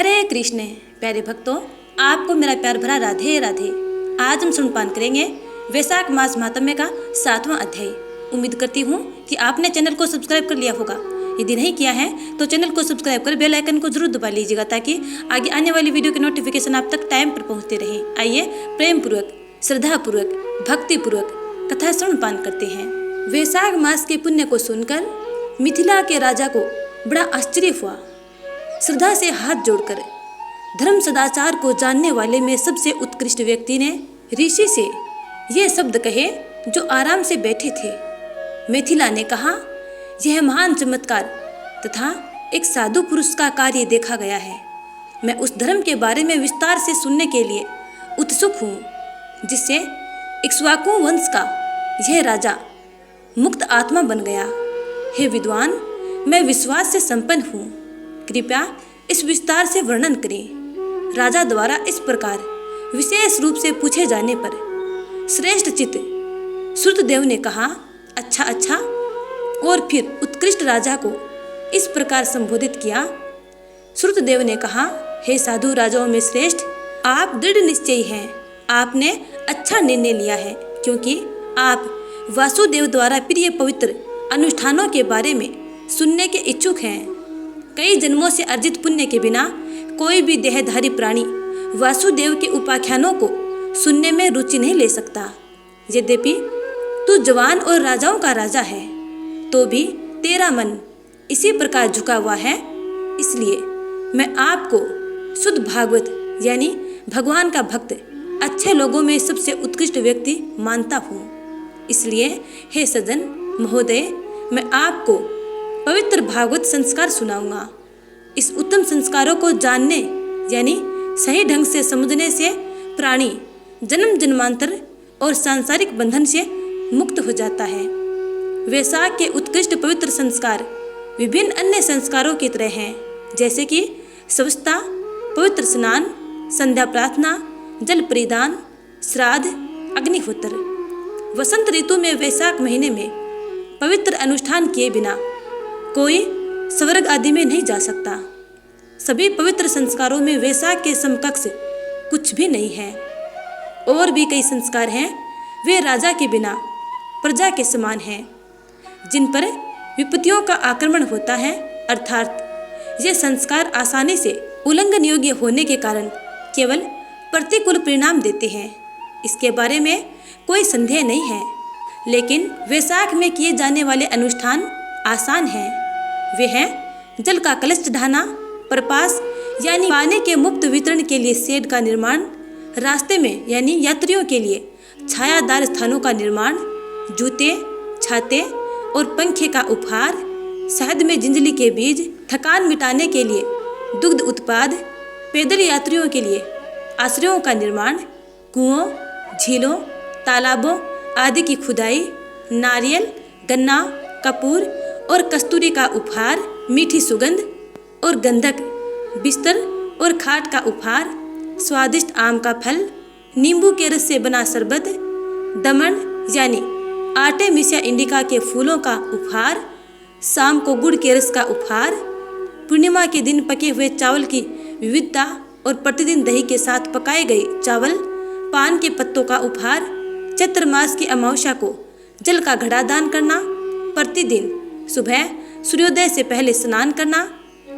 हरे कृष्ण। प्यारे भक्तों, आपको मेरा प्यार भरा राधे राधे। आज हम सुनपान करेंगे वैशाख मास महात्म्य का 7वां अध्याय। उम्मीद करती हूँ कि आपने चैनल को सब्सक्राइब कर लिया होगा। यदि नहीं किया है तो चैनल को सब्सक्राइब कर बेल आइकन को जरूर दबा लीजिएगा ताकि आगे आने वाली वीडियो की नोटिफिकेशन आप तक टाइम पर पहुँचते रहे। आइए प्रेम पूर्वक, श्रद्धा पूर्वक, भक्ति पूर्वक कथा सुनपान करते हैं। वैशाख मास के पुण्य को सुनकर मिथिला के राजा को बड़ा आश्चर्य हुआ। श्रद्धा से हाथ जोड़कर धर्म सदाचार को जानने वाले में सबसे उत्कृष्ट व्यक्ति ने ऋषि से ये शब्द कहे जो आराम से बैठे थे। मिथिला ने कहा, यह महान चमत्कार तथा एक साधु पुरुष का कार्य देखा गया है। मैं उस धर्म के बारे में विस्तार से सुनने के लिए उत्सुक हूँ जिससे इक्ष्वाकु वंश का यह राजा मुक्त आत्मा बन गया। हे विद्वान, मैं विश्वास से संपन्न हूँ, कृपया इस विस्तार से वर्णन करें। राजा द्वारा इस प्रकार विशेष रूप से पूछे जाने पर श्रेष्ठ चित्त श्रुतदेव ने कहा, अच्छा। और फिर उत्कृष्ट राजा को इस प्रकार संबोधित किया। श्रुतदेव ने कहा, हे साधु राजाओं में श्रेष्ठ, आप दृढ़ निश्चयी हैं। आपने अच्छा निर्णय लिया है क्योंकि आप वासुदेव द्वारा प्रिय पवित्र अनुष्ठानों के बारे में सुनने के इच्छुक हैं। कई जन्मों से अर्जित पुण्य के बिना कोई भी देहधारी प्राणी वासुदेव के उपाख्यानों को सुनने में रुचि नहीं ले सकता। यद्यपि तू जवान और राजाओं का राजा है तो भी तेरा मन इसी प्रकार झुका हुआ है। इसलिए मैं आपको शुद्ध भागवत यानी भगवान का भक्त, अच्छे लोगों में सबसे उत्कृष्ट व्यक्ति मानता हूँ। इसलिए हे सज्जन महोदय, मैं आपको पवित्र भागवत संस्कार सुनाऊंगा। इस उत्तम संस्कारों को जानने यानी सही ढंग से समझने से प्राणी जन्म जन्मांतर और सांसारिक बंधन से मुक्त हो जाता है। वैशाख के उत्कृष्ट पवित्र संस्कार विभिन्न अन्य संस्कारों की तरह हैं, जैसे कि स्वच्छता, पवित्र स्नान, संध्या प्रार्थना, जल परिदान, श्राद्ध, अग्निहोत्र। वसंत ऋतु में वैशाख महीने में पवित्र अनुष्ठान किए बिना कोई स्वर्ग आदि में नहीं जा सकता। सभी पवित्र संस्कारों में वैशाख के समकक्ष कुछ भी नहीं है। और भी कई संस्कार हैं, वे राजा के बिना प्रजा के समान हैं, जिन पर विपत्तियों का आक्रमण होता है, अर्थात ये संस्कार आसानी से उल्लंघन योग्य होने के कारण केवल प्रतिकूल परिणाम देते हैं। इसके बारे में कोई संदेह नहीं है। लेकिन वैशाख में किए जाने वाले अनुष्ठान आसान हैं। वे हैं जल का कलश चढ़ाना, प्रपास यानी पानी के मुफ्त वितरण के लिए शेड का निर्माण, रास्ते में यानी यात्रियों के लिए छायादार स्थानों का निर्माण, जूते, छाते और पंखे का उपहार, शहद में जिंजली के बीज, थकान मिटाने के लिए दुग्ध उत्पाद, पैदल यात्रियों के लिए आश्रयों का निर्माण, कुओं, झीलों, तालाबों आदि की खुदाई, नारियल, गन्ना, कपूर और कस्तूरी का उपहार, मीठी सुगंध और गंधक, बिस्तर और खाट का उपहार, स्वादिष्ट आम का फल, नींबू के रस से बना शरबत, दमन यानी आटे मिसिया इंडिका के फूलों का उपहार, शाम को गुड़ के रस का उपहार, पूर्णिमा के दिन पके हुए चावल की विविधता और प्रतिदिन दही के साथ पकाए गए चावल, पान के पत्तों का उपहार, चैत्र मास की अमावस्या को जल का घड़ा दान करना, प्रतिदिन सुबह सूर्योदय से पहले स्नान करना,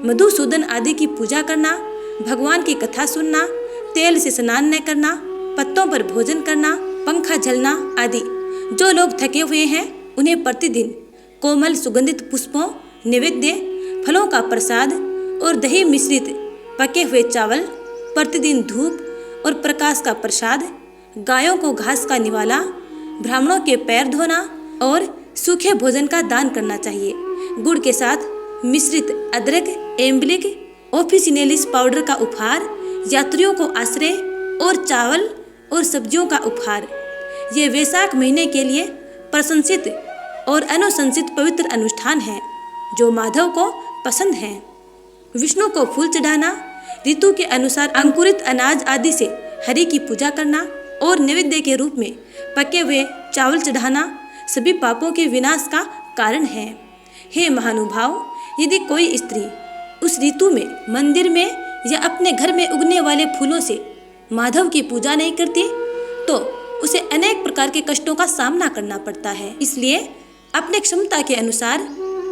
मधुसूदन आदि की पूजा करना, भगवान की कथा सुनना, तेल से स्नान न करना, पत्तों पर भोजन करना, पंखा झलना आदि। जो लोग थके हुए हैं उन्हें प्रतिदिन कोमल सुगंधित पुष्पों, नैवेद्य, फलों का प्रसाद और दही मिश्रित पके हुए चावल, प्रतिदिन धूप और प्रकाश का प्रसाद, गायों को घास का निवाला, ब्राह्मणों के पैर धोना और सूखे भोजन का दान करना चाहिए। गुड़ के साथ मिश्रित अदरक, एम्बलिक, ऑफिसिनेलिस पाउडर का उपहार, यात्रियों को आश्रय और चावल और सब्जियों का उपहार। ये वैशाख महीने के लिए प्रशंसित और अनुशंसित पवित्र अनुष्ठान है जो माधव को पसंद हैं। विष्णु को फूल चढ़ाना, ऋतु के अनुसार अंकुरित अनाज आदि से हरि की पूजा करना और नैवेद्य के रूप में पके हुए चावल चढ़ाना सभी पापों के विनाश का कारण है। हे महानुभाव, यदि कोई स्त्री उस ऋतु में मंदिर में या अपने घर में उगने वाले फूलों से माधव की पूजा नहीं करती तो उसे अनेक प्रकार के कष्टों का सामना करना पड़ता है। इसलिए अपने क्षमता के अनुसार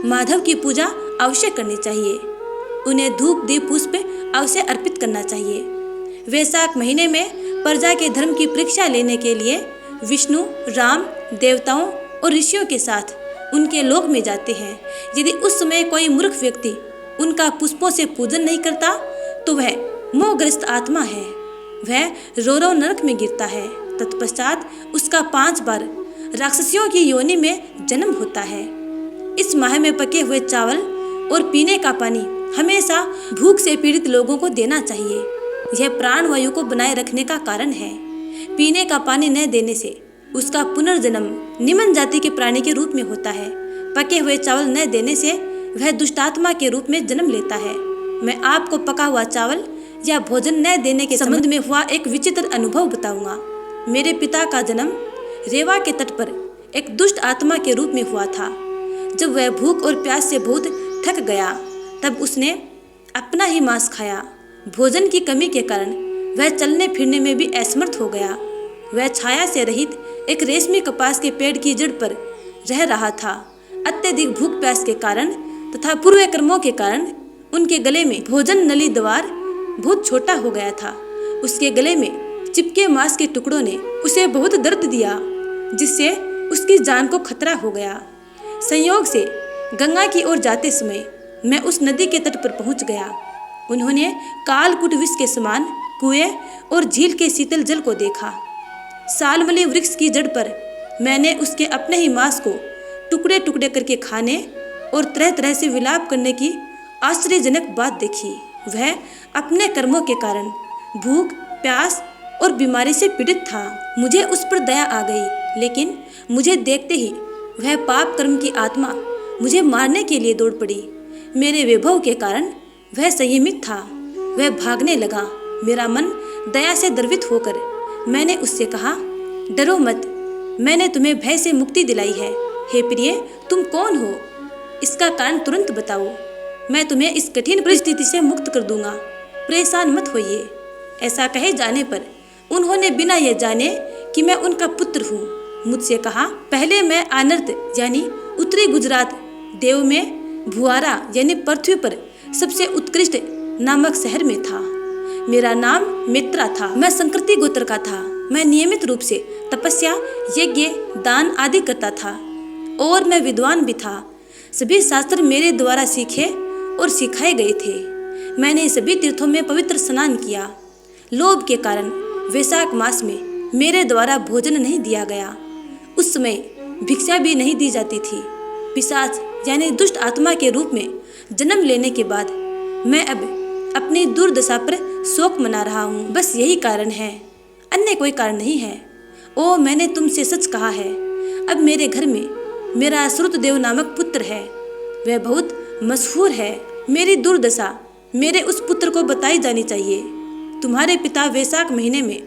माधव की पूजा अवश्य करनी चाहिए। उन्हें धूप दीप पुष्प अवश्य अर्पित करना चाहिए। वैशाख महीने में प्रजा के धर्म की परीक्षा लेने के लिए विष्णु, राम, देवताओं और ऋषियों के साथ उनके लोक में जाते हैं। यदि उस समय कोई मूर्ख व्यक्ति उनका पुष्पों से पूजन नहीं करता तो वह मोहग्रस्त आत्मा है। वह रो रो नरक में गिरता है। तत्पश्चात उसका 5 बार राक्षसियों की योनि में जन्म होता है। इस माह में पके हुए चावल और पीने का पानी हमेशा भूख से पीड़ित लोगों को देना चाहिए। यह प्राण वायु को बनाए रखने का कारण है। पीने का पानी न देने से उसका पुनर्जन्म निम्न जाति के प्राणी के रूप में होता है। पके हुए चावल न देने से वह दुष्टात्मा के रूप में जन्म लेता है। मैं आपको पका हुआ चावल या भोजन न देने के संबंध में हुआ एक विचित्र अनुभव बताऊंगा। मेरे पिता का जन्म रेवा के तट पर एक दुष्ट आत्मा के रूप में हुआ था। जब वह भूख और प्यास से बहुत थक गया तब उसने अपना ही मांस खाया। भोजन की कमी के कारण वह चलने फिरने में भी असमर्थ हो गया। वह छाया से रहित एक रेशमी कपास के पेड़ की जड़ पर रह रहा था। अत्यधिक भूख प्यास के कारण तथा पूर्व कर्मों के कारण उनके गले में भोजन नली द्वार बहुत छोटा हो गया था। उसके गले में चिपके मांस के टुकड़ों ने उसे बहुत दर्द दिया, जिससे उसकी जान को खतरा हो गया। संयोग से गंगा की ओर जाते समय मैं उस नदी के तट पर पहुंच गया। उन्होंने कालकूट विष के समान कुएं और झील के शीतल जल को देखा। सालमली वृक्ष की जड़ पर मैंने उसके अपने ही मांस को टुकड़े टुकड़े करके खाने और तरह तरह से विलाप करने की आश्चर्यजनक बात देखी। वह अपने कर्मों के कारण भूख, प्यास और बीमारी से पीड़ित था। मुझे उस पर दया आ गई, लेकिन मुझे देखते ही वह पाप कर्म की आत्मा मुझे मारने के लिए दौड़ पड़ी। मेरे वैभव के कारण वह संयमित था। वह भागने लगा। मेरा मन दया से द्रवित होकर मैंने उससे कहा, डरो मत, मैंने तुम्हें भय से मुक्ति दिलाई है। हे प्रिय, तुम कौन हो? इसका कारण तुरंत बताओ। मैं तुम्हें इस कठिन परिस्थिति से मुक्त कर दूंगा। परेशान मत होइए। ऐसा कहे जाने पर उन्होंने बिना ये जाने कि मैं उनका पुत्र हूँ मुझसे कहा, पहले मैं आनर्त यानी उत्तरी गुजरात देव में भुआरा यानी पृथ्वी पर सबसे उत्कृष्ट नामक शहर में था। मेरा नाम मित्रा था। मैं संकृति गोत्र का था। मैं नियमित रूप से तपस्या, यज्ञ, दान आदि करता था और मैं विद्वान भी था। सभी शास्त्र मेरे द्वारा सीखे और सिखाए गए थे। मैंने सभी तीर्थों में पवित्र स्नान किया। लोभ के कारण वैशाख मास में मेरे द्वारा भोजन नहीं दिया गया। उस समय भिक्षा भी नहीं दी जाती थी। पिशाच यानी दुष्ट आत्मा के रूप में जन्म लेने के बाद मैं अब अपनी दुर्दशा पर शोक मना रहा हूँ। बस यही कारण है, अन्य कोई कारण नहीं है। ओ, मैंने तुमसे सच कहा है। अब मेरे घर में मेरा श्रुतदेव नामक पुत्र है। वह बहुत मशहूर है। मेरी दुर्दशा मेरे उस पुत्र को बताई जानी चाहिए। तुम्हारे पिता वैशाख महीने में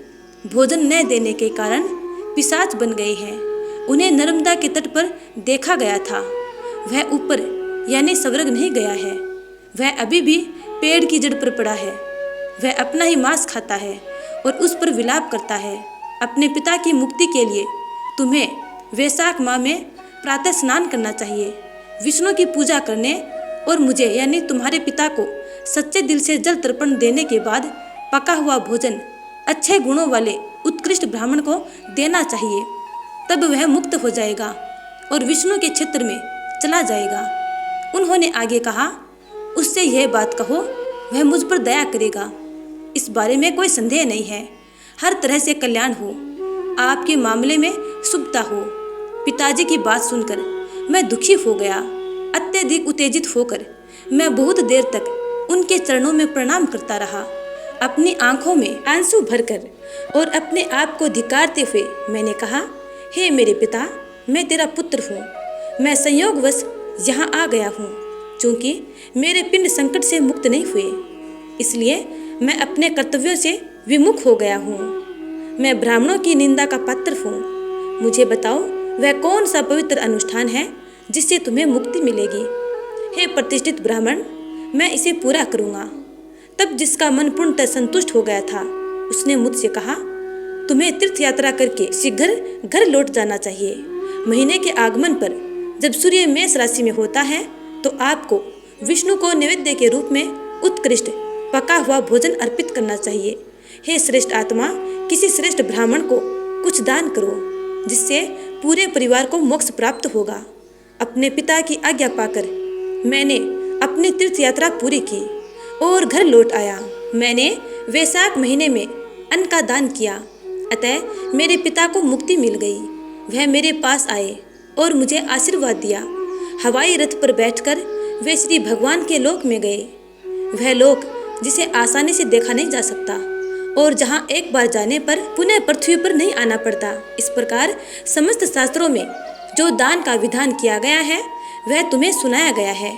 भोजन न देने के कारण पिशाच बन गए हैं। उन्हें नर्मदा के तट पर देखा गया था। वह ऊपर यानी स्वर्ग नहीं गया है। वह अभी भी पेड़ की जड़ पर पड़ा है। वह अपना ही मांस खाता है और उस पर विलाप करता है। अपने पिता की मुक्ति के लिए तुम्हें वैशाख माह में प्रातः स्नान करना चाहिए, विष्णु की पूजा करने और मुझे यानी तुम्हारे पिता को सच्चे दिल से जल तर्पण देने के बाद पका हुआ भोजन अच्छे गुणों वाले उत्कृष्ट ब्राह्मण को देना चाहिए। तब वह मुक्त हो जाएगा और विष्णु के क्षेत्र में चला जाएगा। उन्होंने आगे कहा, उससे यह बात कहो, वह मुझ पर दया करेगा। इस बारे में कोई संदेह नहीं है। हर तरह से कल्याण हो, आपके मामले में शुभता हो। पिताजी की बात सुनकर मैं दुखी हो गया। अत्यधिक उत्तेजित होकर मैं बहुत देर तक उनके चरणों में प्रणाम करता रहा। अपनी आंखों में आंसू भरकर और अपने आप को धिक्कारते हुए मैंने कहा, हे मेरे पिता, मैं तेरा पुत्र हूँ। मैं संयोगवश यहाँ आ गया हूँ। क्योंकि मेरे पिंड संकट से मुक्त नहीं हुए, इसलिए मैं अपने कर्तव्यों से विमुख हो गया हूँ। मैं ब्राह्मणों की निंदा का पात्र हूँ। मुझे बताओ, वह कौन सा पवित्र अनुष्ठान है जिससे तुम्हें मुक्ति मिलेगी? हे प्रतिष्ठित ब्राह्मण, मैं इसे पूरा करूँगा। तब जिसका मन पूर्णतः संतुष्ट हो गया था, उसने मुझसे कहा, तुम्हें तीर्थ यात्रा करके शीघ्र घर लौट जाना चाहिए। महीने के आगमन पर जब सूर्य मेष राशि में होता है तो आपको विष्णु को नैवेद्य के रूप में उत्कृष्ट पका हुआ भोजन अर्पित करना चाहिए। हे श्रेष्ठ आत्मा, किसी श्रेष्ठ ब्राह्मण को कुछ दान करो, जिससे पूरे परिवार को मोक्ष प्राप्त होगा। अपने पिता की आज्ञा पाकर मैंने अपनी तीर्थ यात्रा पूरी की और घर लौट आया। मैंने वैशाख महीने में अन्न का दान किया, अतः मेरे पिता को मुक्ति मिल गई। वह मेरे पास आए और मुझे आशीर्वाद दिया। हवाई रथ पर बैठकर वे श्री भगवान के लोक में गए। वह लोक जिसे आसानी से देखा नहीं जा सकता और जहां एक बार जाने पर पुनः पृथ्वी पर नहीं आना पड़ता। इस प्रकार समस्त शास्त्रों में जो दान का विधान किया गया है वह तुम्हें सुनाया गया है।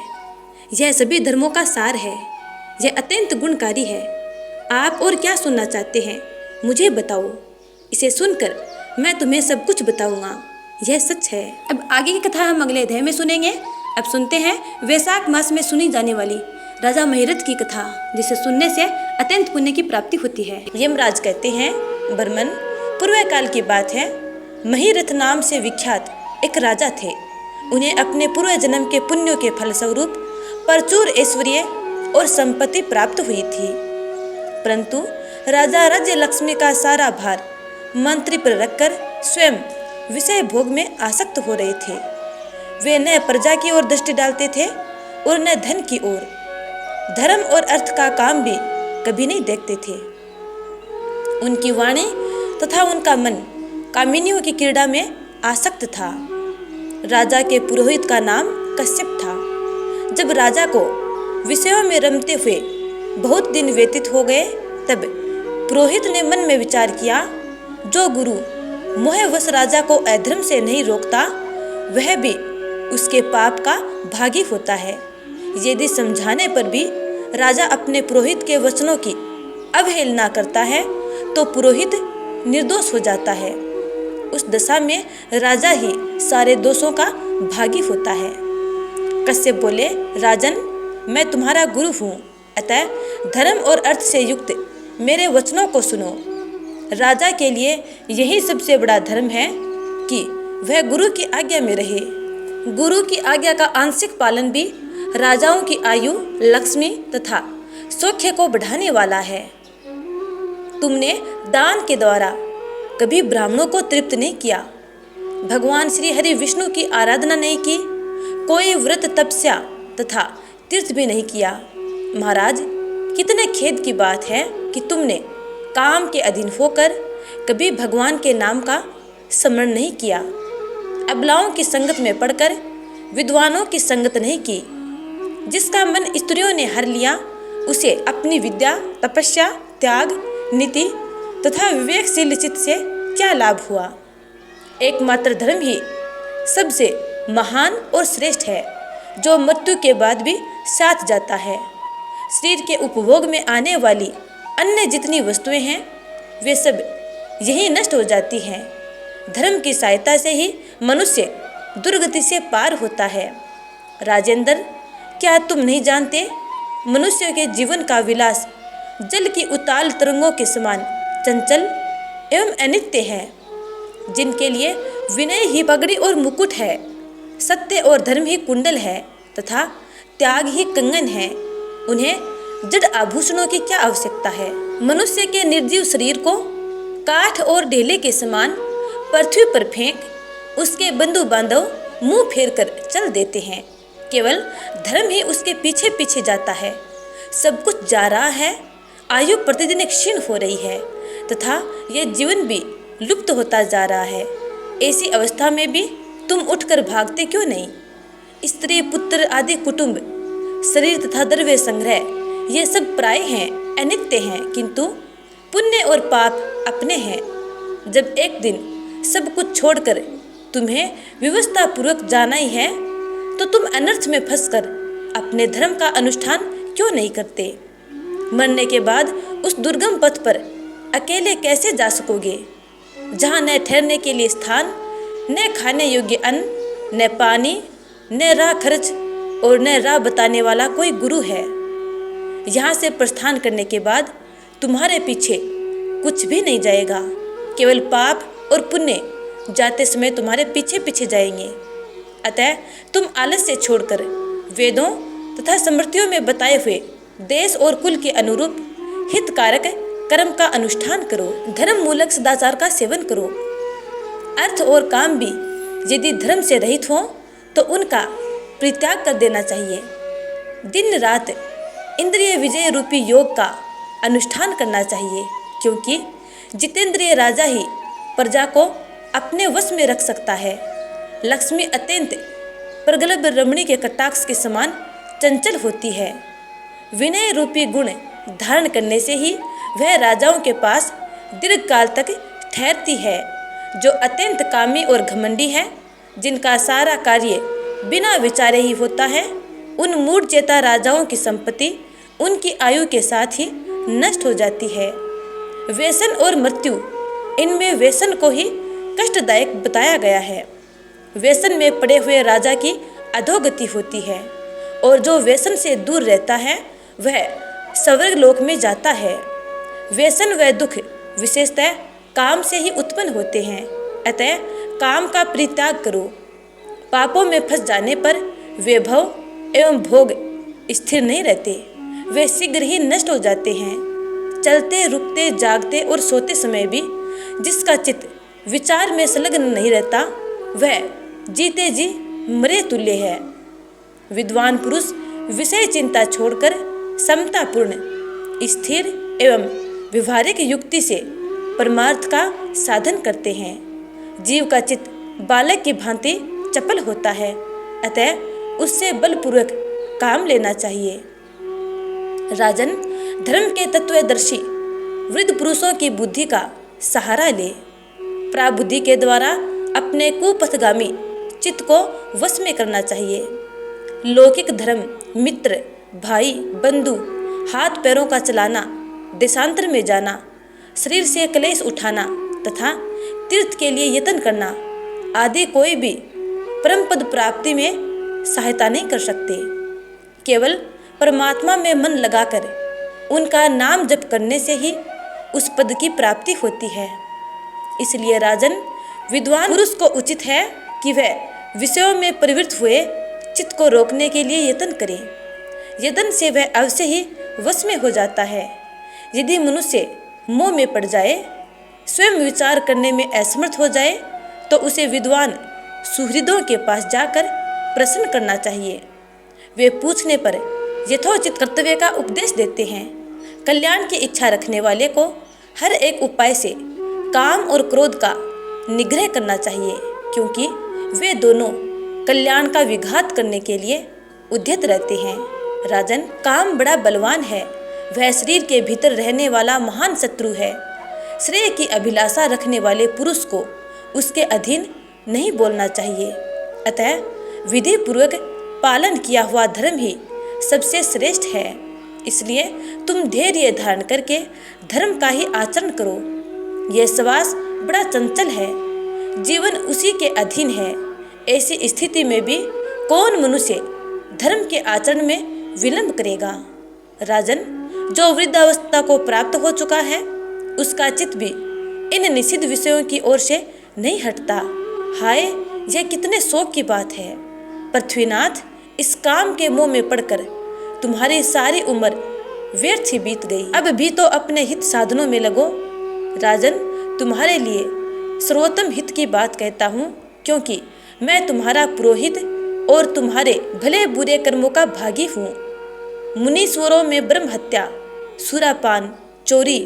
यह सभी धर्मों का सार है। यह अत्यंत गुणकारी है। आप और क्या सुनना चाहते हैं, मुझे बताओ। इसे सुनकर मैं तुम्हें सब कुछ बताऊंगा। यह सच है। अब आगे की कथा हम अगले अध्याय में सुनेंगे। अब सुनते हैं वैशाख मास में सुनी जाने वाली राजा महिरथ की कथा, जिसे सुनने से अत्यंत पुण्य की प्राप्ति होती है। यमराज कहते हैं, बर्मन, पूर्व काल की बात है। महिरथ नाम से विख्यात एक राजा थे। उन्हें अपने पूर्व जन्म के पुण्यों के फलस्वरूप प्रचुर ऐश्वर्य और संपत्ति प्राप्त हुई थी, परंतु राजा राज्य लक्ष्मी का सारा भार मंत्री पर रखकर स्वयं विषय भोग में आसक्त हो रहे थे। वे न प्रजा की ओर दृष्टि डालते थे और न धन की ओर। धर्म और अर्थ का काम भी कभी नहीं देखते थे। उनकी वाणी तथा उनका मन कामिनियों की क्रीड़ा में आसक्त था। राजा के पुरोहित का नाम कश्यप था। जब राजा को विषयों में रमते हुए बहुत दिन व्यतीत हो गए, तब पुरोहित ने मन में विचार किया, जो गुरु मोहवश राजा को अधर्म से नहीं रोकता, वह भी उसके पाप का भागी होता है। यदि समझाने पर भी राजा अपने पुरोहित के वचनों की अवहेलना करता है तो पुरोहित निर्दोष हो जाता है। उस दशा में राजा ही सारे दोषों का भागी होता है। कश्यप बोले, राजन, मैं तुम्हारा गुरु हूँ, अतः धर्म और अर्थ से युक्त मेरे वचनों को सुनो। राजा के लिए यही सबसे बड़ा धर्म है कि वह गुरु की आज्ञा में रहे। गुरु की आज्ञा का आंशिक पालन भी राजाओं की आयु, लक्ष्मी तथा सौख्य को बढ़ाने वाला है। तुमने दान के द्वारा कभी ब्राह्मणों को तृप्त नहीं किया, भगवान श्री हरि विष्णु की आराधना नहीं की, कोई व्रत तपस्या तथा तीर्थ भी नहीं किया। महाराज, कितने खेद की बात है कि तुमने काम के अधीन होकर कभी भगवान के नाम का स्मरण नहीं किया, अबलाओं की संगत में पड़कर विद्वानों की संगत नहीं की। जिसका मन स्त्रियों ने हर लिया, उसे अपनी विद्या, तपस्या, त्याग, नीति तथा विवेकशील चित्त से क्या लाभ हुआ। एकमात्र धर्म ही सबसे महान और श्रेष्ठ है, जो मृत्यु के बाद भी साथ जाता है। शरीर के उपभोग में आने वाली अन्य जितनी वस्तुएं हैं, वे सब यही नष्ट हो जाती हैं। धर्म की सहायता से ही मनुष्य दुर्गति से पार होता है। राजेंद्र, क्या तुम नहीं जानते, मनुष्य के जीवन का विलास जल की उताल तरंगों के समान चंचल एवं अनित्य है। जिनके लिए विनय ही पगड़ी और मुकुट है, सत्य और धर्म ही कुंडल है तथा त्याग ही कंगन है, उन्हें जड़ आभूषणों की क्या आवश्यकता है। मनुष्य के निर्जीव शरीर को काठ और ढेले के समान पृथ्वी पर फेंक उसके बंधु बांधव मुंह फेर कर चल देते हैं। केवल धर्म ही उसके पीछे पीछे जाता है। सब कुछ जा रहा है, आयु प्रतिदिन क्षीण हो रही है तथा यह जीवन भी लुप्त होता जा रहा है। ऐसी अवस्था में भी तुम उठकर भागते क्यों नहीं। स्त्री, पुत्र आदि कुटुंब, शरीर तथा द्रव्य संग्रह, ये सब प्राय हैं, अनित्य हैं, किंतु पुण्य और पाप अपने हैं। जब एक दिन सब कुछ छोड़कर तुम्हें व्यवस्था पूर्वक जाना ही है, तो तुम अनर्थ में फंसकर अपने धर्म का अनुष्ठान क्यों नहीं करते। मरने के बाद उस दुर्गम पथ पर अकेले कैसे जा सकोगे, जहाँ न ठहरने के लिए स्थान, न खाने योग्य अन्न, न पानी, न राह खर्च और न राह बताने वाला कोई गुरु है। यहाँ से प्रस्थान करने के बाद तुम्हारे पीछे कुछ भी नहीं जाएगा, केवल पाप और पुण्य जाते समय तुम्हारे पीछे पीछे जाएंगे। अतः तुम आलस्य छोड़कर वेदों तथा स्मृतियों में बताए हुए देश और कुल के अनुरूप हितकारक कर्म का अनुष्ठान करो। धर्म मूलक सदाचार का सेवन करो। अर्थ और काम भी यदि धर्म से रहित हो तो उनका परित्याग कर देना चाहिए। दिन रात इंद्रिय विजय रूपी योग का अनुष्ठान करना चाहिए, क्योंकि जितेंद्रिय राजा ही प्रजा को अपने वश में रख सकता है। लक्ष्मी अत्यंत प्रगल्भ रमणी के कटाक्ष के समान चंचल होती है। विनय रूपी गुण धारण करने से ही वह राजाओं के पास दीर्घ काल तक ठहरती है। जो अत्यंत कामी और घमंडी है, जिनका सारा कार्य बिना विचारे ही होता है, उन मूढ़ चेता राजाओं की संपत्ति उनकी आयु के साथ ही नष्ट हो जाती है। व्यसन और मृत्यु, इनमें व्यसन को ही कष्टदायक बताया गया है। व्यसन में पड़े हुए राजा की अधोगति होती है, और जो व्यसन से दूर रहता है वह स्वर्ग लोक में जाता है। व्यसन व दुख विशेषतः काम से ही उत्पन्न होते हैं, अतः काम का परित्याग करो। पापों में फंस जाने पर वैभव एवं भोग स्थिर नहीं रहते, वे शीघ्र ही नष्ट हो जाते हैं। चलते रुकते जागते और सोते समय भी जिसका चित्त विचार में संलग्न नहीं रहता, वह जीते जी मरे तुल्य है। विद्वान पुरुष विषय चिंता छोड़कर समतापूर्ण स्थिर एवं व्यवहारिक युक्ति से परमार्थ का साधन करते हैं। जीव का चित्त बालक की भांति चपल होता है, अतः उससे बलपूर्वक काम लेना चाहिए। राजन, धर्म के तत्वदर्शी वृद्ध पुरुषों की बुद्धि का सहारा ले। प्राबुद्धि के द्वारा अपने कुपथगामी चित्त को वश में करना चाहिए। लौकिक धर्म, मित्र, भाई, बंधु, हाथ पैरों का चलाना, देशांतर में जाना, शरीर से क्लेश उठाना तथा तीर्थ के लिए यत्न करना आदि कोई भी परम पद प्राप्ति में सहायता नहीं कर सकते। केवल परमात्मा में मन लगाकर उनका नाम जप करने से ही उस पद की प्राप्ति होती है। इसलिए राजन, विद्वान पुरुष को उचित है कि वह विषयों में प्रवृत्त हुए चित्त को रोकने के लिए यत्न करे। यत्न से वह अवश्य ही वश में हो जाता है। यदि मनुष्य मोह में पड़ जाए, स्वयं विचार करने में असमर्थ हो जाए, तो उसे विद्वान सुहृदों के पास जाकर प्रश्न करना चाहिए। वे पूछने पर यथोचित कर्तव्य का उपदेश देते हैं। कल्याण की इच्छा रखने वाले को हर एक उपाय से काम और क्रोध का निग्रह करना चाहिए, क्योंकि वे दोनों कल्याण का विघात करने के लिए उद्यत रहते हैं। राजन, काम बड़ा बलवान है। वह शरीर के भीतर रहने वाला महान शत्रु है। श्रेय की अभिलाषा रखने वाले पुरुष को उसके अधीन नहीं बोलना चाहिए। अतः विधि पूर्वक पालन किया हुआ धर्म ही सबसे श्रेष्ठ है। इसलिए तुम धैर्य धारण करके धर्म का ही आचरण करो। यह श्वास बड़ा चंचल है, जीवन उसी के अधीन है। ऐसी स्थिति में भी कौन मनुष्य धर्म के आचरण में विलंब करेगा। राजन, जो वृद्धावस्था को प्राप्त हो चुका है, उसका चित्त भी इन निषिद्ध विषयों की ओर से नहीं हटता। हाय, यह कितने शोक की बात है। पृथ्वीनाथ, इस काम के मोह में पड़कर तुम्हारी सारी उम्र व्यर्थ ही बीत गई। अब भी तो अपने हित साधनों में लगो। राजन, तुम्हारे लिए सर्वोत्तम हित की बात कहता हूँ, क्योंकि मैं तुम्हारा पुरोहित और तुम्हारे भले बुरे कर्मों का भागी हूँ। मुनीश्वरों में ब्रह्म हत्या, सुरापान, चोरी,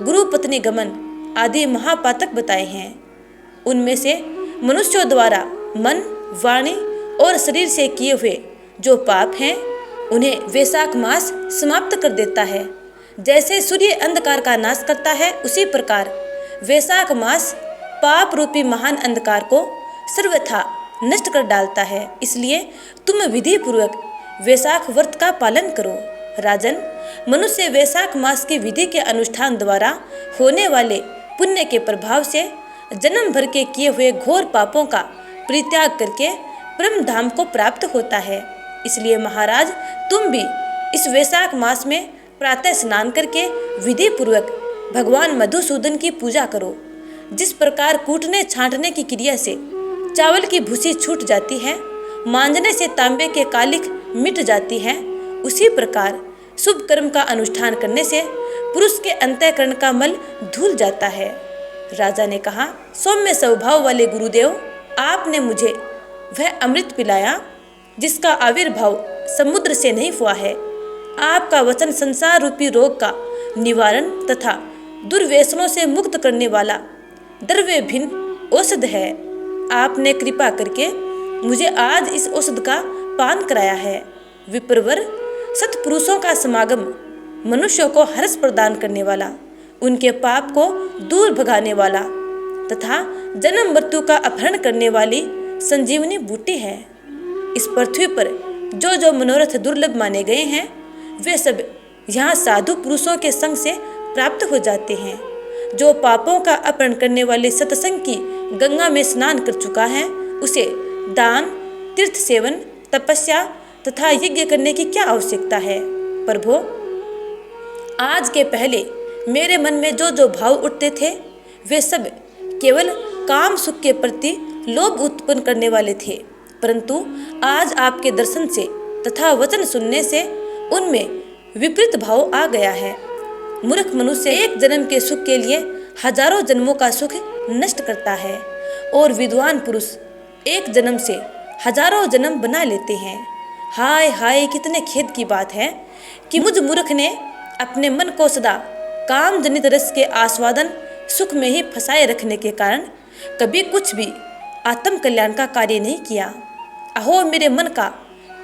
गुरु पत्नी गमन आदि महापातक बताए हैं। उनमें से मनुष्यों द्वारा मन, वाणी और शरीर से किए हुए जो पाप हैं, उन्हें वैशाख मास समाप्त कर देता है। जैसे सूर्य अंधकार का नाश करता है, उसी प्रकार वैशाख मास पाप रूपी महान अंधकार को सर्वथा नष्ट कर डालता है। इसलिए तुम विधि पूर्वक वैशाख व्रत का पालन करो। राजन, मनुष्य वैशाख मास की विधि के अनुष्ठान द्वारा होने वाले पुण्य के प्रभाव से जन्म भर के किए हुए घोर पापों का परित्याग करके परम धाम को प्राप्त होता है। इसलिए महाराज, तुम भी इस वैशाख मास में प्रातः स्नान करके विधि पूर्वक भगवान मधुसूदन की पूजा करो। जिस प्रकार कूटने छांटने की क्रिया से चावल की भूसी छूट जाती है, मांजने से तांबे के कालिख मिट जाती है, उसी प्रकार शुभ कर्म का अनुष्ठान करने से पुरुष के अंतःकरण का मल धुल जाता है। राजा ने कहा, सौम्य स्वभाव वाले गुरुदेव, आपने मुझे वह अमृत पिलाया जिसका आविर्भाव समुद्र से नहीं हुआ है। आपका वचन संसार रूपी रोग का निवारण तथा दुर्व्यसनों से मुक्त करने वाला द्रव्य भिन्न औषध है। आपने कृपा करके मुझे आज इस औषध का पान कराया है। विप्रवर, सत्पुरुषों का समागम मनुष्यों को हर्ष प्रदान करने वाला, उनके पाप को दूर भगाने वाला तथा जन्म मृत्यु का अपहरण करने वाली संजीवनी बूटी है। इस पृथ्वी पर जो जो मनोरथ दुर्लभ माने गए हैं, वे सब यहाँ साधु पुरुषों के संग से प्राप्त हो जाते हैं। जो पापों का अपहरण करने वाले सत्संग की गंगा में स्नान कर चुका है, उसे दान, तीर्थ सेवन, तपस्या तथा यज्ञ करने की क्या आवश्यकता है। प्रभु, आज के पहले मेरे मन में जो जो भाव उठते थे, वे सब केवल काम सुख के प्रति लोभ उत्पन्न करने वाले थे, परंतु आज आपके दर्शन से तथा वचन सुनने से उनमें विपरीत भाव आ गया है। मूर्ख मनुष्य एक जन्म के सुख के लिए हजारों जन्मों का सुख नष्ट करता है और विद्वान पुरुष एक जन्म से हजारों जन्म बना लेते हैं। हाय हाय, कितने खेद की बात है कि मुझ मूर्ख ने अपने मन को सदा काम जनित रस के आस्वादन सुख में ही फंसाए रखने के कारण कभी कुछ भी आत्म कल्याण का कार्य नहीं किया। अहो, मेरे मन का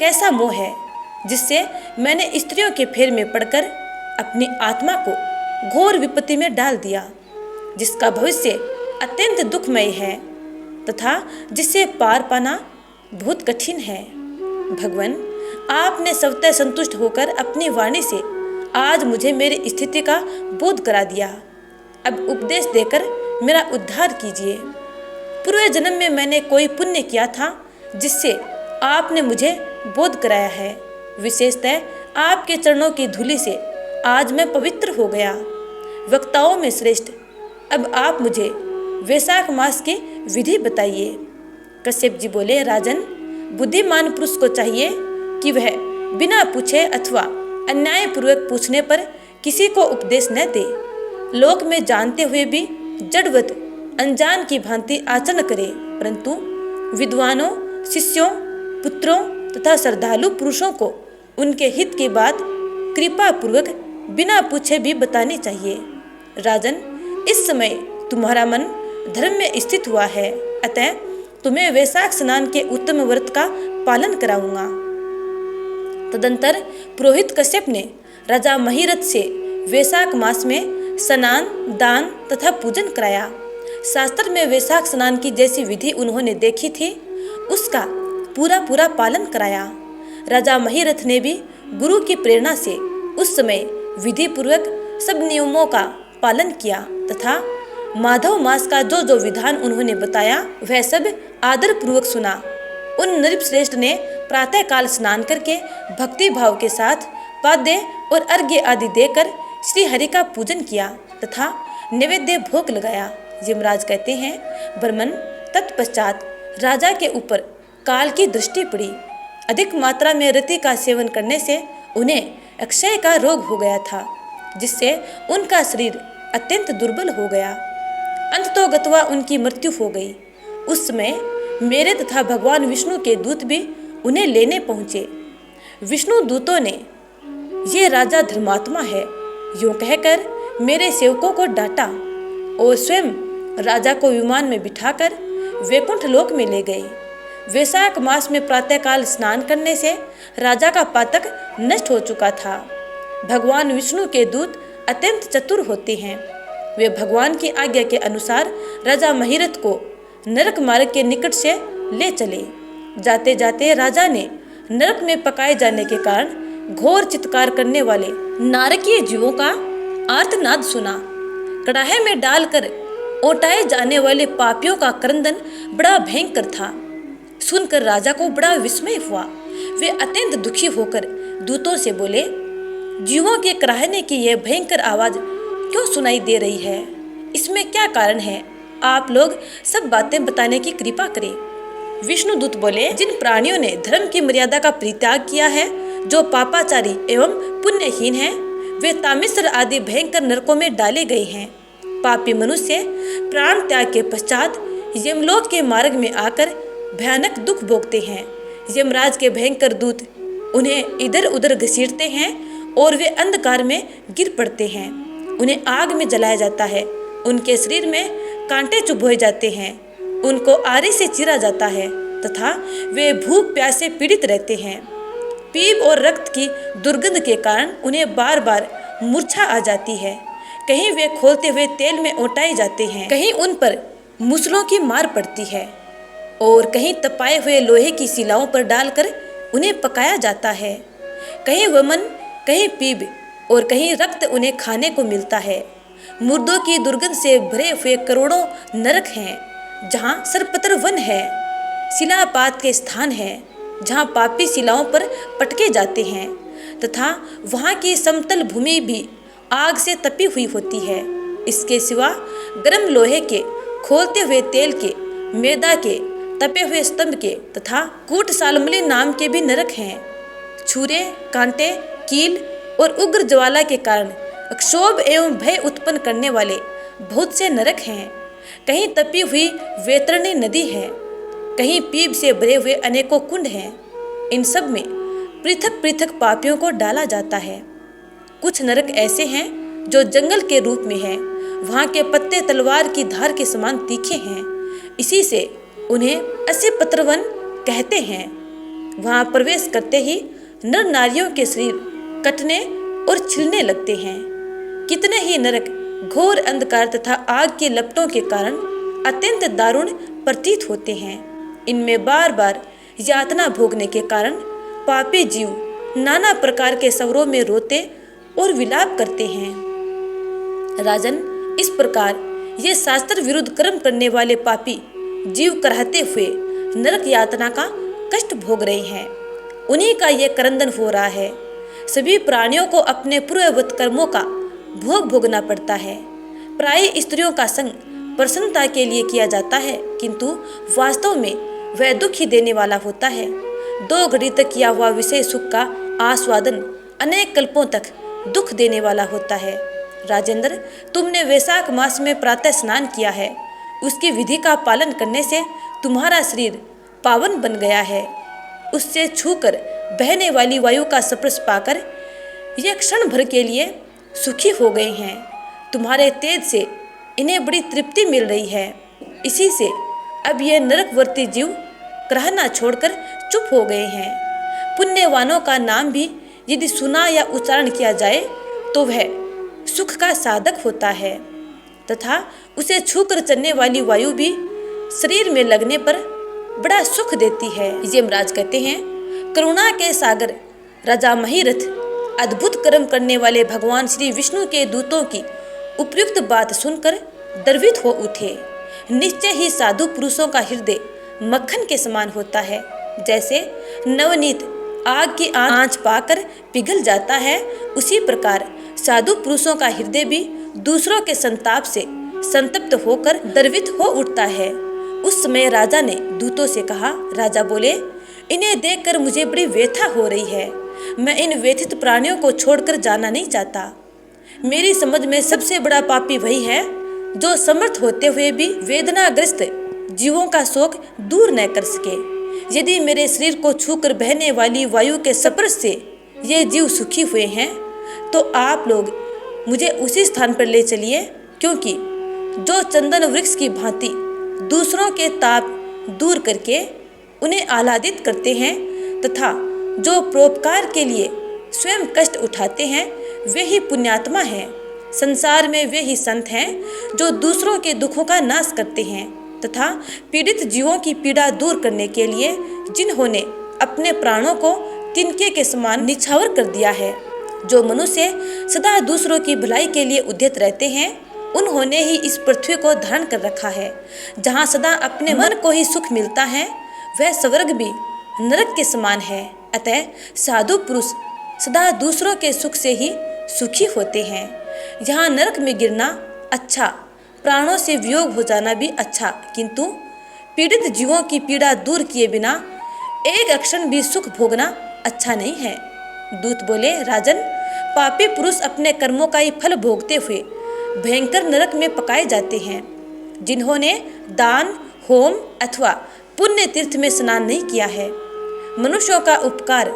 कैसा मोह है जिससे मैंने स्त्रियों के फेर में पड़कर अपनी आत्मा को घोर विपत्ति में डाल दिया, जिसका भविष्य अत्यंत दुखमय है तथा जिसे पार पाना बहुत कठिन है। भगवान, आपने स्वतः संतुष्ट होकर अपनी वाणी से आज मुझे मेरी स्थिति का बोध करा दिया। अब उपदेश देकर मेरा उद्धार कीजिए। पूर्व जन्म में मैंने कोई पुण्य किया था जिससे आपने मुझे बोध कराया है। विशेषतः आपके चरणों की धूलि से आज मैं पवित्र हो गया। वक्ताओं में श्रेष्ठ, अब आप मुझे वैशाख मास की विधि बताइए। कश्यप जी बोले, राजन, बुद्धिमान पुरुष को चाहिए कि वह बिना पूछे अथवा अन्यायपूर्वक पूछने पर किसी को उपदेश न दे। लोक में जानते हुए भी जड़वत अनजान की भांति आचरण करे, परंतु विद्वानों, शिष्यों, पुत्रों तथा श्रद्धालु पुरुषों को उनके हित की बात कृपा पूर्वक बिना पूछे भी बतानी चाहिए। राजन, इस समय तुम्हारा मन धर्म में स्थित हुआ है, अतः तुम्हें वैशाख स्नान के उत्तम व्रत का पालन कराऊंगा। तदंतर पुरोहित कश्यप ने राजा महिरथ से वैशाख मास में स्नान, दान तथा पूजन कराया। शास्त्र में वैशाख स्नान की जैसी विधि उन्होंने देखी थी, उसका पूरा पालन कराया। राजा महिरथ ने भी गुरु की प्रेरणा से उस समय विधि पूर्वक सब नियमों का पालन किया तथा माधव मास का जो जो विधान उन्होंने बताया वह सब आदर पूर्वक सुना। उन नृप श्रेष्ठ ने प्रातः काल स्नान करके भक्ति भाव के साथ पाद्य और अर्घ्य आदि देकर श्री हरि का पूजन किया तथा नैवेद्य भोग लगाया। यमराज कहते हैं, ब्रह्मन, तत्पश्चात राजा के ऊपर काल की दृष्टि पड़ी। अधिक मात्रा में रति का सेवन करने से उन्हें अक्षय का रोग हो गया था, जिससे उनका शरीर अत्यंत दुर्बल हो गया। अंततोगत्वा उनकी मृत्यु हो गई। उस समय मेरे तथा भगवान विष्णु के दूत भी उन्हें लेने पहुँचे। विष्णु दूतों ने, ये राजा धर्मात्मा है, यूँ कहकर मेरे सेवकों को डांटा और स्वयं राजा को विमान में बिठाकर वैकुंठ लोक में ले गए। वैशाख मास में प्रातःकाल स्नान करने से राजा का पातक नष्ट हो चुका था। भगवान विष्णु के दूत अत्यंत चतुर होते हैं। वे भगवान की आज्ञा के अनुसार राजा महिरथ को नरक मार्ग के निकट से ले चले। जाते जाते राजा ने नरक में पकाए जाने के कारण घोर चित्कार करने वाले नारकीय जीवों का आर्तनाद सुना। कड़ाहे में डालकर ओटाए जाने वाले पापियों का क्रंदन बड़ा भयंकर था। सुनकर राजा को बड़ा विस्मय हुआ। वे अत्यंत दुखी होकर दूतों से बोले, जीवों के कराहने की यह भयंकर आवाज क्यों सुनाई दे रही है? इसमें क्या कारण है? आप लोग सब बातें बताने की कृपा करें। विष्णुदूत बोले, जिन प्राणियों ने धर्म की मर्यादा का परित्याग किया है, जो पापाचारी एवं पुण्यहीन हैं, वे तामिश्र आदि भयंकर नरकों में डाले गए हैं। पापी मनुष्य प्राण त्याग के पश्चात यमलोक के मार्ग में आकर भयानक दुख भोगते हैं। यमराज के भयंकर दूत उन्हें इधर उधर घसीटते हैं और वे अंधकार में गिर पड़ते हैं। उन्हें आग में जलाया जाता है, उनके शरीर में कांटे चुभोए जाते हैं, उनको आरी से चीरा जाता है तथा वे भूख प्यास से पीड़ित रहते हैं। पीप और रक्त की दुर्गंध के कारण उन्हें बार बार मूर्छा आ जाती है। कहीं वे खोलते हुए तेल में ओटाए जाते हैं, कहीं उन पर मूसलों की मार पड़ती है और कहीं तपाए हुए लोहे की शिलाओं पर डालकर उन्हें पकाया जाता है। कहीं वमन, कहीं पीप और कहीं रक्त उन्हें खाने को मिलता है। मुर्दों की दुर्गंध से भरे हुए करोड़ों नरक हैं, जहाँ सरपतर वन है, शिलापात के स्थान है, जहाँ पापी शिलाओं पर पटके जाते हैं तथा वहाँ की समतल भूमि भी आग से तपी हुई होती है। इसके सिवा गर्म लोहे के, खोलते हुए तेल के, मैदा के, तपे हुए स्तंभ के तथा कूट सालमली नाम के भी नरक हैं। छुरे, कांटे, कील और उग्र ज्वाला के कारण क्षोभ एवं भय उत्पन्न करने वाले बहुत से नरक हैं। कहीं तपी हुई वैतरणी नदी है, कहीं पीप से भरे हुए अनेकों कुंड हैं। इन सब में पृथक पृथक पापियों को डाला जाता है। कुछ नरक ऐसे हैं जो जंगल के रूप में हैं, वहाँ के पत्ते तलवार की धार के समान तीखे हैं, इसी से उन्हें असिपत्रवन कहते हैं। वहाँ प्रवेश करते ही नर नारियों के शरीर कटने और छिलने लगते हैं। कितने ही नरक घोर अंधकार तथा आग की लपटों के कारण अत्यंत दारुण प्रतीत होते हैं। इनमें बार बार यातना भोगने के कारण पापी जीव नाना प्रकार के स्वरों में रोते और विलाप करते हैं। राजन, इस प्रकार ये शास्त्र विरुद्ध कर्म करने वाले पापी जीव कराहते हुए नरक यातना का कष्ट भोग रहे हैं। उन्हीं का ये क्रंदन हो रहा है। सभी प्राणियों को अपने पूर्ववत कर्मों का भोग भोगना पड़ता है। प्राय स्त्रियों का संग प्रसन्नता के लिए किया जाता है, किंतु वास्तव में वह दुख ही देने वाला होता है। 2 घड़ी तक किया हुआ विषय सुख का आस्वादन अनेक कल्पों तक दुख देने वाला होता है। राजेंद्र, तुमने वैशाख मास में प्रातः स्नान किया है। उसकी विधि का पालन करने से तुम्हारा शरीर पावन बन गया है। उससे छूकर बहने वाली वायु का स्पर्श पाकर ये क्षण भर के लिए सुखी हो गए हैं। तुम्हारे तेज से इन्हें बड़ी तृप्ति मिल रही है। इसी से अब ये नरकवर्ती जीव कराहना छोड़कर चुप हो गए हैं। पुण्यवानों का नाम भी यदि सुना या उच्चारण किया जाए तो वह सुख का साधक होता है तथा उसे छूकर चलने वाली वायु भी शरीर में लगने पर बड़ा सुख देती है। यमराज कहते हैं, करुणा के सागर राजा महिरथ अद्भुत कर्म करने वाले भगवान श्री विष्णु के दूतों की उपयुक्त बात सुनकर द्रवित हो उठे। निश्चय ही साधु पुरुषों का हृदय मक्खन के समान होता है। जैसे नवनीत आग की आंच पाकर पिघल जाता है, उसी प्रकार साधु पुरुषों का हृदय भी दूसरों के संताप से संतप्त होकर द्रवित हो उठता है। उस समय राजा ने दूतों से कहा। राजा बोले, इन्हें देखकर मुझे बड़ी व्यथा हो रही है। मैं इन व्यथित प्राणियों को छोड़कर जाना नहीं चाहता। मेरी समझ में सबसे बड़ा पापी वही है जो समर्थ होते हुए भी वेदनाग्रस्त जीवों का शोक दूर न कर सके। यदि मेरे शरीर को छूकर बहने वाली वायु के स्पर्श से ये जीव सुखी हुए हैं, तो आप लोग मुझे उसी स्थान पर ले चलिए, क्योंकि जो चंदन वृक्ष की भांति दूसरों के ताप दूर करके उन्हें आह्लादित करते हैं तथा जो परोपकार के लिए स्वयं कष्ट उठाते हैं, वे ही पुण्यात्मा हैं। संसार में वे ही संत हैं जो दूसरों के दुखों का नाश करते हैं तथा पीड़ित जीवों की पीड़ा दूर करने के लिए जिन्होंने अपने प्राणों को तिनके के समान निछावर कर दिया है। जो मनुष्य सदा दूसरों की भलाई के लिए उद्यत रहते हैं, उन्होंने ही इस पृथ्वी को धारण कर रखा है। जहाँ सदा अपने मन को ही सुख मिलता है, वह स्वर्ग भी नरक के समान है। अतः साधु पुरुष सदा दूसरों के सुख से ही सुखी होते हैं। यहाँ नरक में गिरना अच्छा, प्राणों से वियोग हो जाना भी अच्छा, किंतु पीड़ित जीवों की पीड़ा दूर किए बिना एक क्षण भी सुख भोगना अच्छा नहीं है। दूत बोले, राजन, पापी पुरुष अपने कर्मों का ही फल भोगते हुए भयंकर नरक में पकाए जाते हैं। जिन्होंने दान, होम अथवा पुण्य तीर्थ में स्नान नहीं किया है, मनुष्यों का उपकार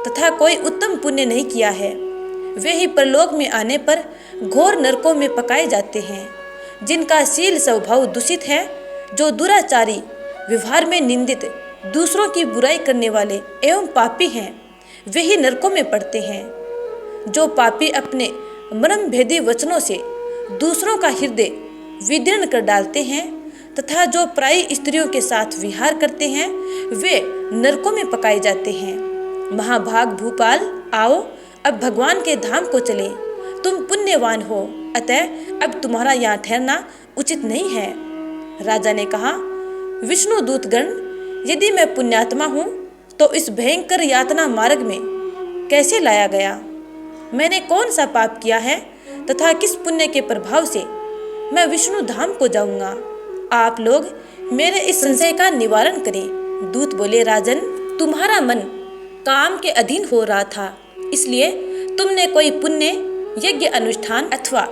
तथा कोई उत्तम पुण्य नहीं किया है, वे ही परलोक में आने पर घोर नरकों में पकाए जाते हैं। जिनका शील स्वभाव दूषित है, जो दुराचारी, व्यवहार में निंदित, दूसरों की बुराई करने वाले एवं पापी हैं, वे ही नरकों में पड़ते हैं। जो पापी अपने मर्म भेदी वचनों से दूसरों का हृदय विदीर्ण कर डालते हैं तथा जो पराई स्त्रियों के साथ विहार करते हैं, वे नरकों में पकाए जाते हैं। महाभाग भूपाल, आओ अब भगवान के धाम को चलें। तुम पुण्यवान हो, अतः अब तुम्हारा यहाँ ठहरना उचित नहीं है। राजा ने कहा, विष्णु दूतगण, यदि मैं पुण्यात्मा हूँ तो इस भयंकर यातना मार्ग में कैसे लाया गया? मैंने कौन सा पाप किया है तथा किस पुण्य के प्रभाव से मैं विष्णु धाम को जाऊंगा? आप लोग मेरे इस संशय का निवारण करें। दूत बोले, राजन, तुम्हारा मन काम के अधीन हो रहा था, इसलिए तुमने कोई पुण्य यज्ञ अनुष्ठान अथवा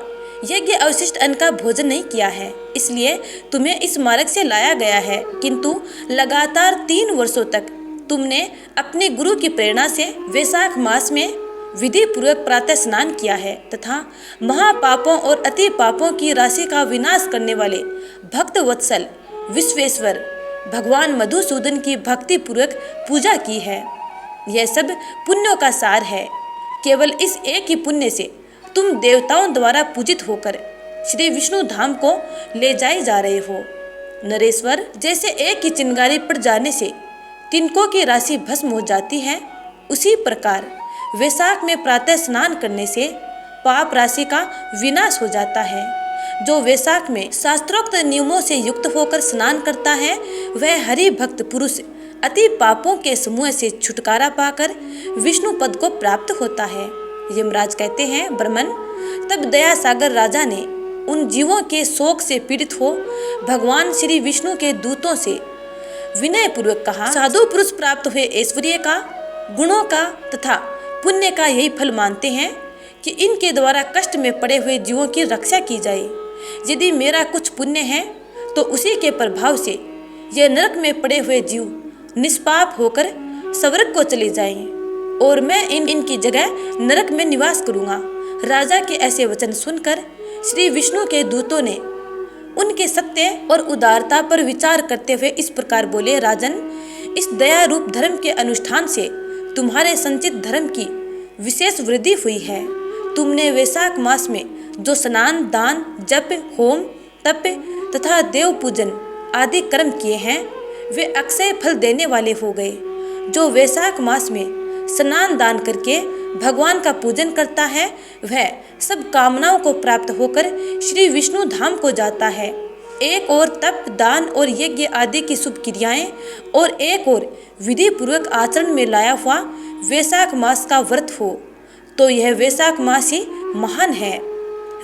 यज्ञ अवशिष्ट अन्न का भोजन नहीं किया है, इसलिए तुम्हें इस मार्ग से लाया गया है। किंतु लगातार 3 वर्षों तक तुमने अपने गुरु की प्रेरणा से वैशाख मास में विधि पूर्वक प्रातः स्नान किया है तथा महापापों और अति पापों की राशि का विनाश करने वाले भक्त वत्सल विश्वेश्वर भगवान मधुसूदन की भक्ति पूर्वक पूजा की है। यह सब पुण्यों का सार है। केवल इस एक ही पुण्य से तुम देवताओं द्वारा पूजित होकर श्री विष्णु धाम को ले जाए जा रहे हो। नरेश्वर, जैसे एक ही चिंगारी पड़ जाने से तिनकों की राशि भस्म हो जाती है, उसी प्रकार वैशाख में प्रातः स्नान करने से पाप राशि का विनाश हो जाता है। जो वैशाख में शास्त्रोक्त नियमों से युक्त होकर स्नान करता है, वह हरि भक्त पुरुष अति पापों के समूह से छुटकारा पाकर विष्णु पद को प्राप्त होता है। यमराज कहते हैं, ब्रह्मन, तब दया सागर राजा ने उन जीवों के शोक से पीड़ित हो भगवान श्री विष्णु के दूतों से विनय पूर्वक कहा, साधु पुरुष प्राप्त हुए ऐश्वर्य का, गुणों का तथा पुण्य का यही फल मानते हैं कि इनके द्वारा कष्ट में पड़े हुए जीवों की रक्षा की जाए। यदि मेरा कुछ पुण्य है तो उसी के प्रभाव से यह नरक में पड़े हुए जीव निष्पाप होकर स्वर्ग को चले जाएं और मैं इनकी जगह नरक में निवास करूंगा। राजा के ऐसे वचन सुनकर श्री विष्णु के दूतों ने उनके सत्य और उदारता पर विचार करते हुए इस प्रकार बोले, राजन, इस दया रूप धर्म के अनुष्ठान से तुम्हारे संचित धर्म की विशेष वृद्धि हुई है। तुमने वैशाख मास में जो स्नान, दान, जप, होम, तप तथा देव पूजन आदि कर्म किए हैं, वे अक्षय फल देने वाले हो गए। जो वैशाख मास में स्नान दान करके भगवान का पूजन करता है, वह सब कामनाओं को प्राप्त होकर श्री विष्णु धाम को जाता है। एक और तप, दान और यज्ञ आदि की शुभ क्रियाएं और एक और विधि पूर्वक आचरण में लाया हुआ वैशाख मास का व्रत हो तो यह वैशाख मास ही महान है।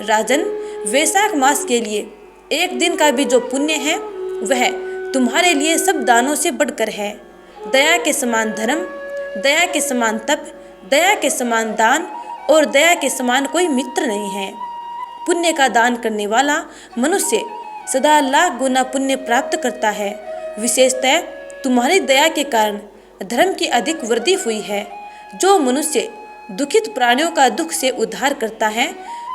राजन, वैशाख मास के लिए एक दिन का भी जो पुण्य है वह तुम्हारे लिए सब दानों से बढ़कर है। दया के समान धर्म, दया के समान तप, दया के समान दान और दया के समान कोई मित्र नहीं है। पुण्य का दान करने वाला मनुष्य सदा लाख गुना पुण्य प्राप्त करता है। विशेषतः तुम्हारी दया के कारण धर्म की अधिक वृद्धि हुई है। जो मनुष्य दुखित प्राणियों का दुख से उद्धार करता है,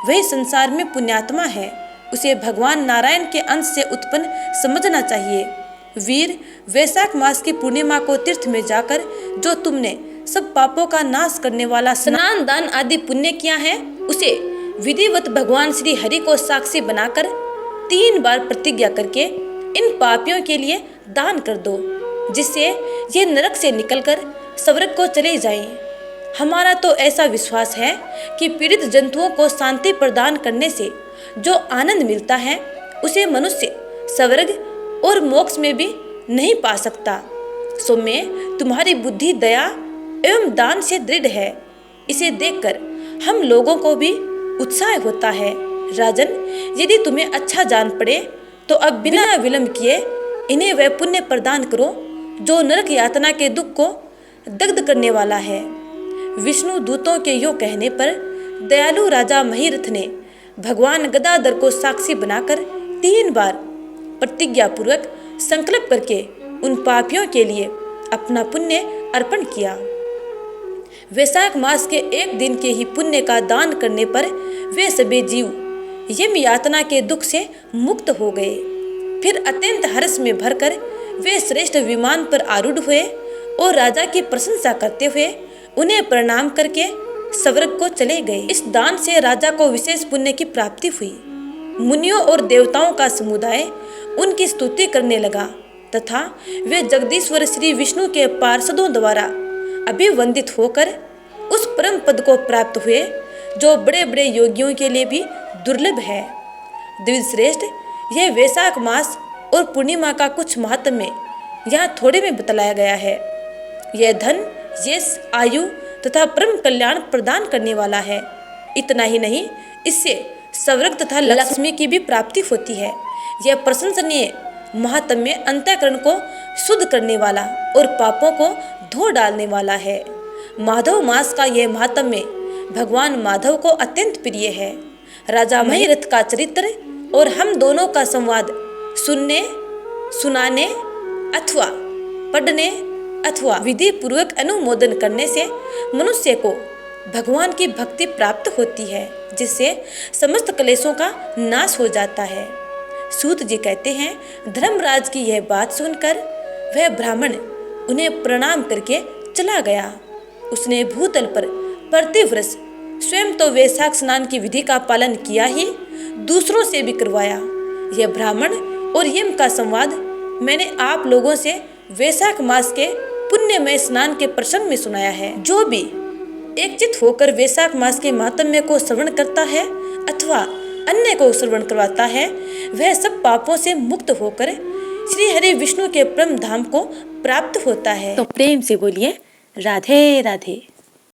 वही संसार में पुण्यात्मा है। उसे भगवान नारायण के अंश से उत्पन्न समझना चाहिए। वीर, वैशाख मास की पूर्णिमा को तीर्थ में जाकर जो तुमने सब पापों का नाश करने वाला स्नान, दान आदि पुण्य किया है, उसे विधिवत भगवान श्री हरि को साक्षी बनाकर 3 बार प्रतिज्ञा करके इन पापियों के लिए दान कर दो, जिससे ये नरक से निकलकर स्वर्ग को चले जाएं। हमारा तो ऐसा विश्वास है कि पीड़ित जंतुओं को शांति प्रदान करने से जो आनंद मिलता है, उसे मनुष्य स्वर्ग और मोक्ष में भी नहीं पा सकता। सौम्य, तुम्हारी बुद्धि दया एवं दान से दृढ़ है। इसे देखकर हम लोगों को भी उत्साह होता है। राजन, यदि तुम्हें अच्छा जान पड़े तो अब बिना विलंब किए इन्हें वह पुण्य प्रदान करो जो नरक यातना के दुख को दग्ध करने वाला है। विष्णु दूतों के यो कहने पर दयालु राजा महिरथ ने भगवान गदाधर को साक्षी बनाकर 3 बार प्रतिज्ञा पूर्वक संकल्प करके उन पापियों के लिए अपना पुण्य अर्पण किया। वैशाख मास के एक दिन के ही पुण्य का दान करने पर वे सभी जीव यम यातना के दुख से मुक्त हो गए। फिर अत्यंत हर्ष में भरकर वे श्रेष्ठ विमान पर आरूढ़ हुए और राजा की प्रशंसा करते हुए उन्हें प्रणाम करके स्वर्ग को चले गए। इस दान से राजा को विशेष पुण्य की प्राप्ति हुई। मुनियों और देवताओं का समुदाय उनकी स्तुति करने लगा तथा वे जगदीश्वर श्री विष्णु के पार्षदों द्वारा अभिवंदित होकर उस परम पद को प्राप्त हुए जो बड़े बड़े योगियों के लिए भी दुर्लभ है। द्विजश्रेष्ठ, यह वैशाख मास और पूर्णिमा का कुछ महात्म्य यहाँ थोड़े में बतलाया गया है। यह धन, यश, आयु तथा परम कल्याण प्रदान करने वाला है। इतना ही नहीं, इससे स्वर्ग तथा लक्ष्मी की भी प्राप्ति होती है। यह प्रशंसनीय महात्म्य अंतःकरण को शुद्ध करने वाला और पापों को धो डालने वाला है। माधव मास का यह महात्म्य भगवान माधव को अत्यंत प्रिय है। राजा महिरथ का चरित्र और हम दोनों का संवाद सुनने, सुनाने अथवा पढ़ने अथवा विधि पूर्वक अनुमोदन करने से मनुष्य को भगवान की भक्ति प्राप्त होती है, जिससे समस्त क्लेशों का नाश हो जाता है। सूत जी कहते हैं, धर्मराज की यह बात सुनकर वह ब्राह्मण उन्हें प्रणाम करके चला गया। उसने भूतल पर प्रतिवर्ष स्वयं तो वैशाख स्नान की विधि का पालन किया ही, दूसरों से भी करवाया। यह ब्राह्मण और यम का संवाद मैंने आप लोगों से वैशाख मास के पुण्यमय स्नान के प्रसंग में सुनाया है। जो भी एकचित होकर वैशाख मास के महात्म्य को श्रवण करता है अथवा अन्य को श्रवण करवाता है, वह सब पापों से मुक्त होकर श्री हरि विष्णु के परम धाम को प्राप्त होता है। तो प्रेम से बोलिए राधे राधे।